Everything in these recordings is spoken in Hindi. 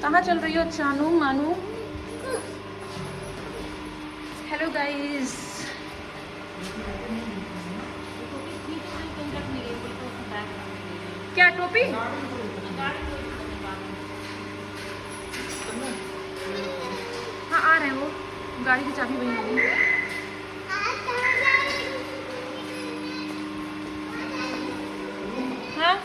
कहाँ चल रही हो चानू मानू? Hello guys. क्या टोपी? हाँ आ रहे हैं वो, गाड़ी की चाबी वही होगी। हाँ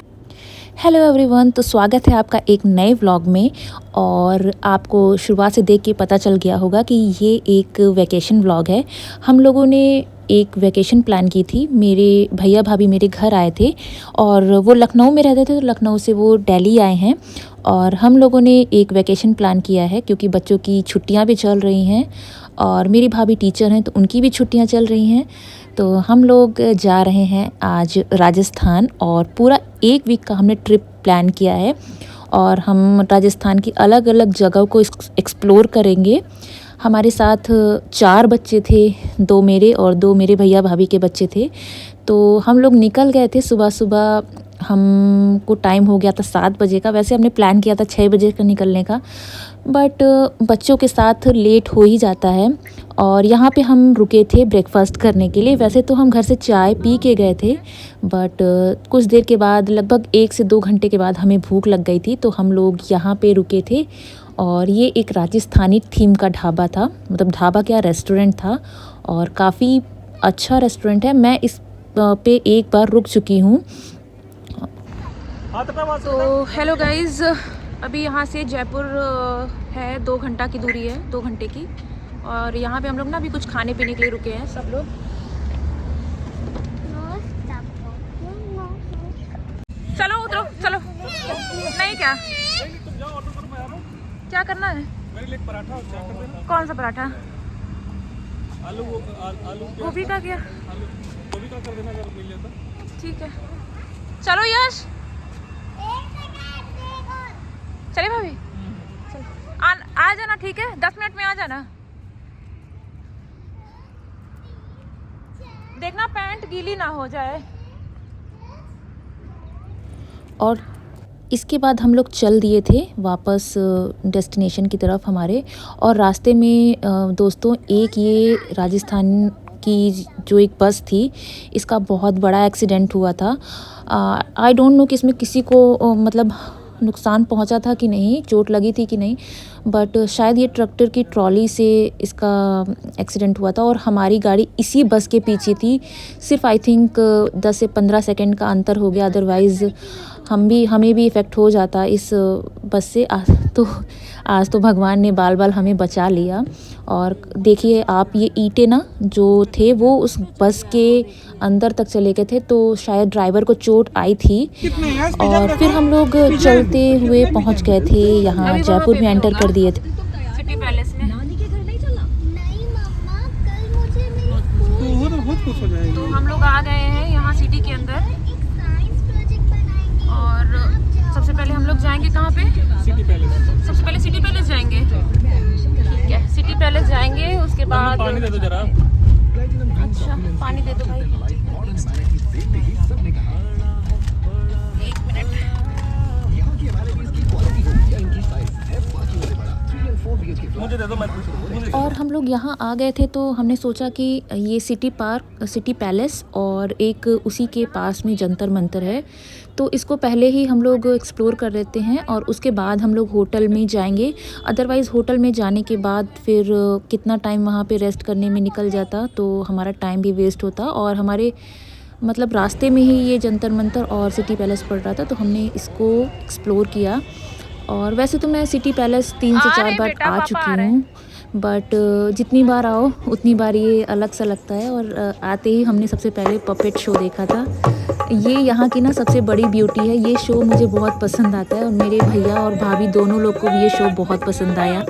हेलो एवरीवन, तो स्वागत है आपका एक नए व्लॉग में। और आपको शुरुआत से देख के पता चल गया होगा कि ये एक वैकेशन व्लॉग है। हम लोगों ने एक वैकेशन प्लान की थी। मेरे भैया भाभी मेरे घर आए थे और वो लखनऊ में रहते थे, तो लखनऊ से वो दिल्ली आए हैं। और हम लोगों ने एक वैकेशन प्लान किया है क्योंकि बच्चों की छुट्टियां भी चल रही हैं और मेरी भाभी टीचर हैं तो उनकी भी छुट्टियां चल रही हैं। तो हम लोग जा रहे हैं आज राजस्थान और पूरा एक वीक का हमने ट्रिप प्लान किया है। और हम राजस्थान की अलग अलग जगहों को एक्सप्लोर करेंगे। हमारे साथ 4 बच्चे थे, 2 मेरे और 2 मेरे भैया भाभी के बच्चे थे। तो हम लोग निकल गए थे सुबह सुबह। हमको टाइम हो गया था 7 बजे का, वैसे हमने प्लान किया था 6 बजे का निकलने का, बट बच्चों के साथ लेट हो ही जाता है। और यहाँ पे हम रुके थे ब्रेकफास्ट करने के लिए। वैसे तो हम घर से चाय पी के गए थे, बट कुछ देर के बाद लगभग 1 से 2 घंटे के बाद हमें भूख लग गई थी, तो हम लोग यहाँ पे रुके थे। और ये एक राजस्थानी थीम का ढाबा था, मतलब ढाबा क्या, रेस्टोरेंट था और काफ़ी अच्छा रेस्टोरेंट है। मैं इस पे एक बार रुक चुकी हूँ। तो हेलो गाइस, अभी यहाँ से जयपुर है 2 घंटा की दूरी है, 2 घंटे की। और यहाँ पे हम लोग ना अभी कुछ खाने पीने के लिए रुके हैं सब लोग। चलो उतरो चलो। नहीं क्या क्या करना है? मेरे लिए एक पराठा और क्या कर देना? कौन सा पराठा? आलू गोभी का क्या? आलू गोभी का कर देना अगर मिल जाता। ठीक है चलो यश। चले भाभी, चल आ जाना, ठीक है 10 मिनट में आ जाना। देखना पैंट गीली ना हो जाए। और इसके बाद हम लोग चल दिए थे वापस डेस्टिनेशन की तरफ हमारे। और रास्ते में दोस्तों, एक ये राजस्थान की जो एक बस थी, इसका बहुत बड़ा एक्सीडेंट हुआ था। आई डोंट नो कि इसमें किसी को मतलब नुकसान पहुंचा था कि नहीं, चोट लगी थी कि नहीं, बट शायद ये ट्रैक्टर की ट्रॉली से इसका एक्सीडेंट हुआ था। और हमारी गाड़ी इसी बस के पीछे थी। सिर्फ आई थिंक 10 से 15 सेकंड का अंतर हो गया, अदरवाइज़ हमें भी इफ़ेक्ट हो जाता इस बस से। आज तो भगवान ने बाल बाल हमें बचा लिया। और देखिए आप, ये ईंटें ना जो थे वो उस बस के अंदर तक चले गए थे, तो शायद ड्राइवर को चोट आई थी। और फिर हम लोग चलते हुए पहुंच गए थे यहाँ, जयपुर में एंटर कर दिए थे। सिटी पैलेस में तो वो तो बहुत खुश हो जाएगी। तो हम लोग आ गए हैं यहाँ सिटी के अंदर। और सबसे पहले हम लोग जाएंगे कहाँ पे? City palace. सबसे पहले सिटी पैलेस जाएंगे। ठीक है, सिटी पैलेस जाएंगे, उसके बाद पानी दे दो जरा। अच्छा पानी दे दो भाई। 1 मिनट। मुझे दे दो, मैं पूछ। और हम लोग यहाँ आ गए थे, तो हमने सोचा कि ये सिटी पैलेस और एक उसी के पास में जंतर मंतर है, तो इसको पहले ही हम लोग एक्सप्लोर कर लेते हैं और उसके बाद हम लोग होटल में जाएंगे। अदरवाइज़ होटल में जाने के बाद फिर कितना टाइम वहाँ पे रेस्ट करने में निकल जाता, तो हमारा टाइम भी वेस्ट होता। और हमारे मतलब रास्ते में ही ये जंतर मंतर और सिटी पैलेस पड़ रहा था, तो हमने इसको एक्सप्लोर किया। और वैसे तो मैं सिटी पैलेस 3 से 4 बार आ चुकी हूँ, बट जितनी बार आओ उतनी बार ये अलग सा लगता है। और आते ही हमने सबसे पहले पपेट शो देखा था। ये यहाँ की ना सबसे बड़ी ब्यूटी है, ये शो मुझे बहुत पसंद आता है और मेरे भैया और भाभी दोनों लोग को भी ये शो बहुत पसंद आया।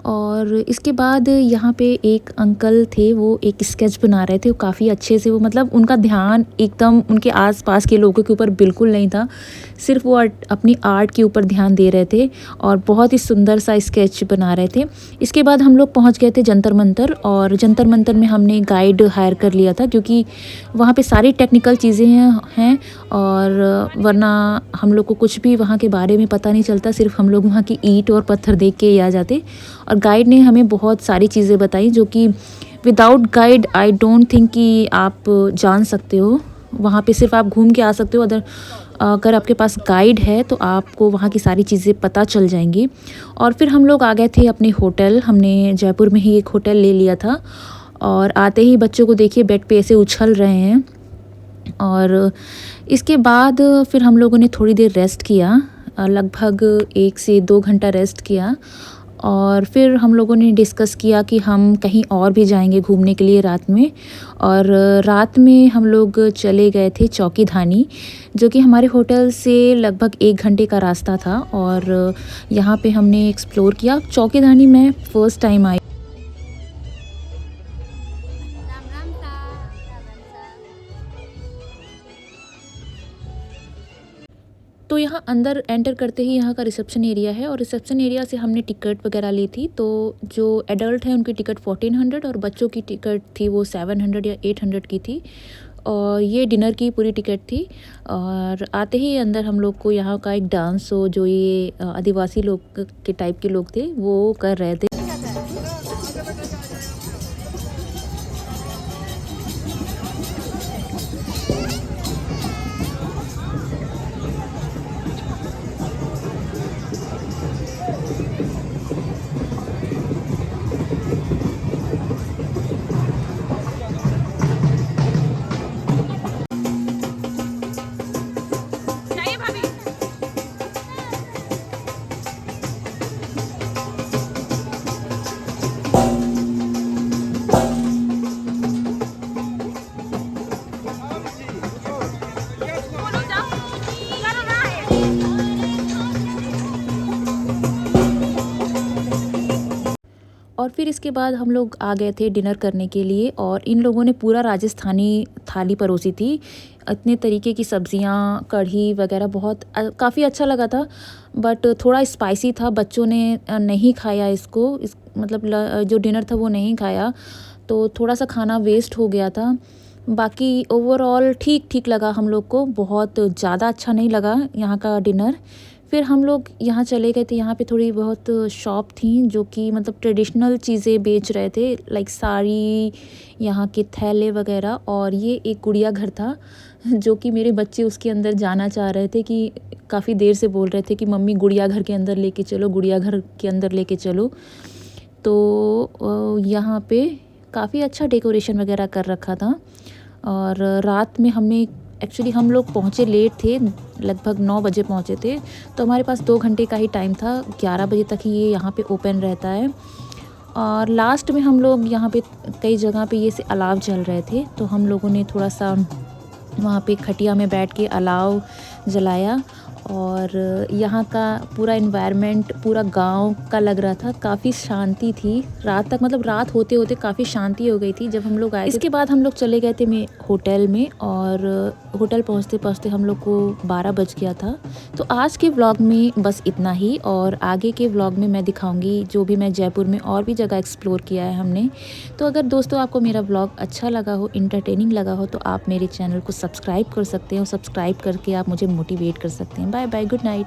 और इसके बाद यहाँ पे एक अंकल थे, वो एक स्केच बना रहे थे, वो काफ़ी अच्छे से, वो मतलब उनका ध्यान एकदम उनके आसपास के लोगों के ऊपर बिल्कुल नहीं था, सिर्फ वो अपनी आर्ट के ऊपर ध्यान दे रहे थे और बहुत ही सुंदर सा स्केच बना रहे थे। इसके बाद हम लोग पहुँच गए थे जंतर मंतर, और जंतर मंतर में हमने गाइड हायर कर लिया था क्योंकि वहाँ पे सारी टेक्निकल चीज़ें हैं और वरना हम लोग को कुछ भी वहाँ के बारे में पता नहीं चलता, सिर्फ हम लोग वहाँ की ईंट और पत्थर देख के ही आ जाते। और गाइड ने हमें बहुत सारी चीज़ें बताई जो कि without guide I don't think कि आप जान सकते हो। वहाँ पे सिर्फ आप घूम के आ सकते हो, अगर आपके पास गाइड है तो आपको वहाँ की सारी चीज़ें पता चल जाएंगी। और फिर हम लोग आ गए थे अपने होटल, हमने जयपुर में ही एक होटल ले लिया था। और आते ही बच्चों को देखिए बेड पे ऐसे उछल रहे हैं। और इसके बाद फिर हम लोगों ने थोड़ी देर रेस्ट किया, लगभग 1 से 2 घंटा रेस्ट किया। और फिर हम लोगों ने डिस्कस किया कि हम कहीं और भी जाएंगे घूमने के लिए रात में। और रात में हम लोग चले गए थे चौकीधानी, जो कि हमारे होटल से लगभग 1 घंटे का रास्ता था। और यहाँ पे हमने एक्सप्लोर किया। चौकीधानी में फ़र्स्ट टाइम आई। तो यहाँ अंदर एंटर करते ही यहाँ का रिसेप्शन एरिया है, और रिसेप्शन एरिया से हमने टिकट वगैरह ली थी। तो जो एडल्ट हैं उनकी टिकट 1400 और बच्चों की टिकट थी वो 700 या 800 की थी। और ये डिनर की पूरी टिकट थी। और आते ही अंदर हम लोग को यहाँ का एक डांस शो, जो ये आदिवासी लोग के टाइप के लोग थे वो कर रहे थे। और फिर इसके बाद हम लोग आ गए थे डिनर करने के लिए। और इन लोगों ने पूरा राजस्थानी थाली परोसी थी, इतने तरीके की सब्जियां, कढ़ी वगैरह, बहुत काफ़ी अच्छा लगा था। बट थोड़ा स्पाइसी था, बच्चों ने नहीं खाया इसको, मतलब जो डिनर था वो नहीं खाया, तो थोड़ा सा खाना वेस्ट हो गया था। बाकी ओवरऑल ठीक ठीक लगा हम लोग को, बहुत ज़्यादा अच्छा नहीं लगा यहाँ का डिनर। फिर हम लोग यहाँ चले गए थे। यहाँ पे थोड़ी बहुत शॉप थी जो कि मतलब ट्रेडिशनल चीज़ें बेच रहे थे, लाइक साड़ी, यहाँ के थैले वगैरह। और ये एक गुड़िया घर था जो कि मेरे बच्चे उसके अंदर जाना चाह रहे थे, कि काफ़ी देर से बोल रहे थे कि मम्मी गुड़िया घर के अंदर लेके चलो, गुड़िया घर के अंदर लेके चलो। तो यहाँ पे काफ़ी अच्छा डेकोरेशन वगैरह कर रखा था। और रात में हमने एक्चुअली हम लोग पहुँचे लेट थे, लगभग 9 बजे पहुँचे थे, तो हमारे पास 2 घंटे का ही टाइम था। 11 बजे तक ही ये यहाँ पे ओपन रहता है। और लास्ट में हम लोग यहाँ पे कई जगह पे ये से अलाव जल रहे थे, तो हम लोगों ने थोड़ा सा वहाँ पे खटिया में बैठ के अलाव जलाया। और यहाँ का पूरा एनवायरनमेंट पूरा गांव का लग रहा था, काफ़ी शांति थी रात तक, मतलब रात होते होते काफ़ी शांति हो गई थी जब हम लोग आए। इसके बाद हम लोग चले गए थे होटल में, और होटल पहुँचते पहुँचते हम लोग को 12 बज गया था। तो आज के व्लॉग में बस इतना ही, और आगे के व्लॉग में मैं दिखाऊंगी जो भी मैं जयपुर में और भी जगह एक्सप्लोर किया है हमने। तो अगर दोस्तों आपको मेरा व्लॉग अच्छा लगा हो, इंटरटेनिंग लगा हो, तो आप मेरे चैनल को सब्सक्राइब कर सकते हो। सब्सक्राइब करके आप मुझे मोटिवेट कर सकते हैं। Bye bye, good night.